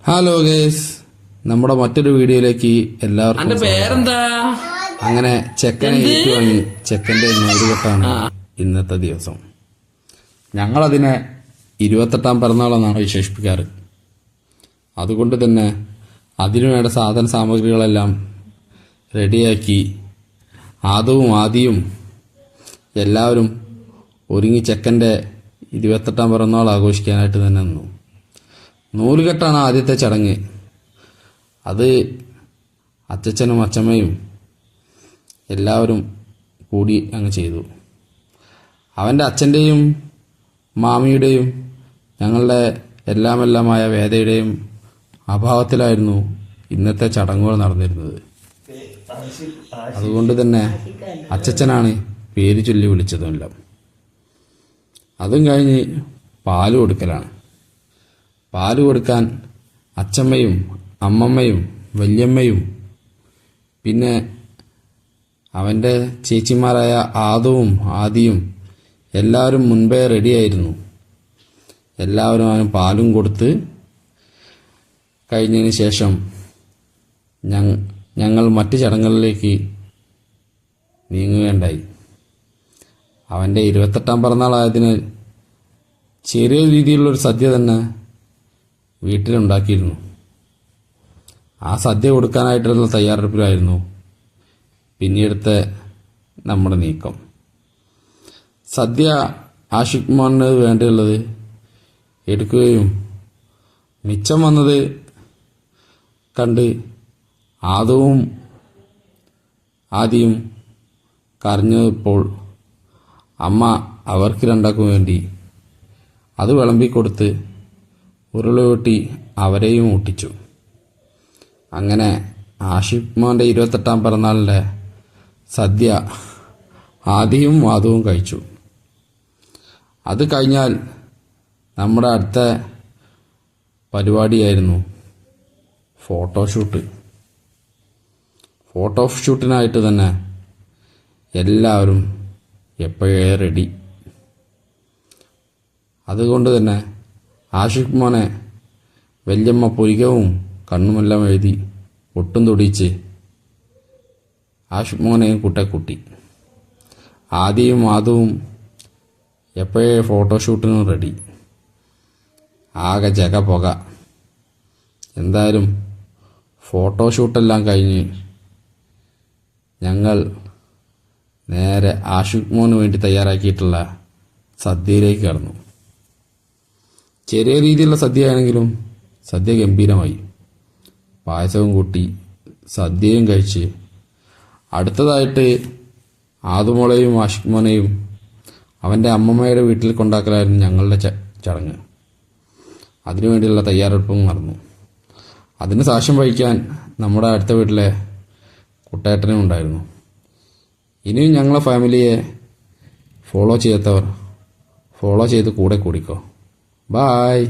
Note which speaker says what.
Speaker 1: Hello guys, നമ്മുടെ മറ്റൊരു വീഡിയോയിലേക്ക് എല്ലാവർക്കും
Speaker 2: പേരെന്താ?
Speaker 1: അങ്ങനെ ചെക്കനെ ഏറ്റുവാങ്ങി ചെക്കന്റെ നൂറുകെട്ടാണ് ഇന്നത്തെ ദിവസം. ഞങ്ങളതിനെ 28ാം പിറന്നാളെന്നാണ് വിശേഷിപ്പിക്കാറ്. അതുകൊണ്ട് തന്നെ അതിനുവേണ്ട സാധന സാമഗ്രികളെല്ലാം റെഡിയാക്കി ആദിയും എല്ലാവരും ഒരുങ്ങി ചെക്കൻ്റെ 28ാം പിറന്നാൾ ആഘോഷിക്കാനായിട്ട് തന്നെ നിന്നു. നൂലുകെട്ടാണ് ആദ്യത്തെ ചടങ്ങ്. അത് അച്ചച്ചനും അച്ചമ്മയും എല്ലാവരും കൂടി അങ്ങ് ചെയ്തു. അവൻ്റെ അച്ഛൻ്റെയും മാമിയുടെയും ഞങ്ങളുടെ എല്ലാമെല്ലാമായ വേദയുടെയും അഭാവത്തിലായിരുന്നു ഇന്നത്തെ ചടങ്ങുകൾ നടന്നിരുന്നത്. അതുകൊണ്ട് തന്നെ അച്ചച്ചനാണ് പേര് ചൊല്ലി വിളിച്ചതുമെല്ലാം. അതും കഴിഞ്ഞ് പാല് കൊടുക്കലാണ്. പാല് കൊടുക്കാൻ അച്ചമ്മയും അമ്മമ്മയും വല്യമ്മയും പിന്നെ അവൻ്റെ ചേച്ചിമാരായ ആദിയും എല്ലാവരും മുൻപേ റെഡിയായിരുന്നു. എല്ലാവരും അവന് പാലും കൊടുത്ത് കഴിഞ്ഞതിന് ശേഷം ഞങ്ങൾ മറ്റ് ചടങ്ങുകളിലേക്ക് നീങ്ങുകയുണ്ടായി. അവൻ്റെ 28ാം പിറന്നാളായതിന് ചെറിയ രീതിയിലുള്ളൊരു സദ്യ തന്നെ വീട്ടിലുണ്ടാക്കിയിരുന്നു. ആ സദ്യ കൊടുക്കാനായിട്ടുള്ള തയ്യാറെടുപ്പിലായിരുന്നു പിന്നീടത്തെ നമ്മുടെ നീക്കം. സദ്യ ആഷിഖ് മോന് വേണ്ടിയുള്ളത് എടുക്കുകയും മിച്ചം വന്നത് കണ്ട് ആദിയും കരഞ്ഞപ്പോൾ അമ്മ അവർക്ക് രണ്ടാക്കും വേണ്ടി അത് വിളമ്പിക്കൊടുത്ത് ഉരുള വെട്ടി അവരെയും ഊട്ടിച്ചു. അങ്ങനെ ആഷിഖ് മോൻ്റെ 28ാം പിറന്നാളിൻ്റെ സദ്യ ആദിയും കഴിച്ചു. അത് കഴിഞ്ഞാൽ നമ്മുടെ അടുത്ത പരിപാടിയായിരുന്നു ഫോട്ടോഷൂട്ടിനായിട്ട് തന്നെ എല്ലാവരും എപ്പോഴേ റെഡി. അതുകൊണ്ട് തന്നെ ആഷിഖ് മോനെ വല്യമ്മ പുരികവും കണ്ണുമെല്ലാം എഴുതി ഒട്ടും തൊടിയിച്ച് ആഷിഖ് മോനെയും കൂട്ടി. ആദിയും എപ്പോഴേ ഫോട്ടോഷൂട്ടിനും റെഡി. ആകെ പുക. എന്തായാലും ഫോട്ടോഷൂട്ടെല്ലാം കഴിഞ്ഞ് ഞങ്ങൾ നേരെ ആഷിഖ് മോന് വേണ്ടി തയ്യാറാക്കിയിട്ടുള്ള സദ്യയിലേക്ക് കടന്നു. ചെറിയ രീതിയിലുള്ള സദ്യയാണെങ്കിലും സദ്യ ഗംഭീരമായി. പായസവും കൂട്ടി സദ്യയും കഴിച്ച് അടുത്തതായിട്ട് ആദുമോളെയും ആഷിഖ് മോനെയും അവൻ്റെ അമ്മമ്മയുടെ വീട്ടിൽ കൊണ്ടാക്കലായിരുന്നു ഞങ്ങളുടെ ചടങ്ങ്. അതിനുവേണ്ടിയുള്ള തയ്യാറെടുപ്പും നടന്നു. അതിന് സാക്ഷ്യം വഹിക്കാൻ നമ്മുടെ അടുത്ത വീട്ടിലെ കുട്ടേട്ടനും ഉണ്ടായിരുന്നു. ഇനിയും ഞങ്ങളെ ഫാമിലിയെ ഫോളോ ചെയ്യാത്തവർ ഫോളോ ചെയ്ത് കൂടെ കൂടിക്കോ. Bye.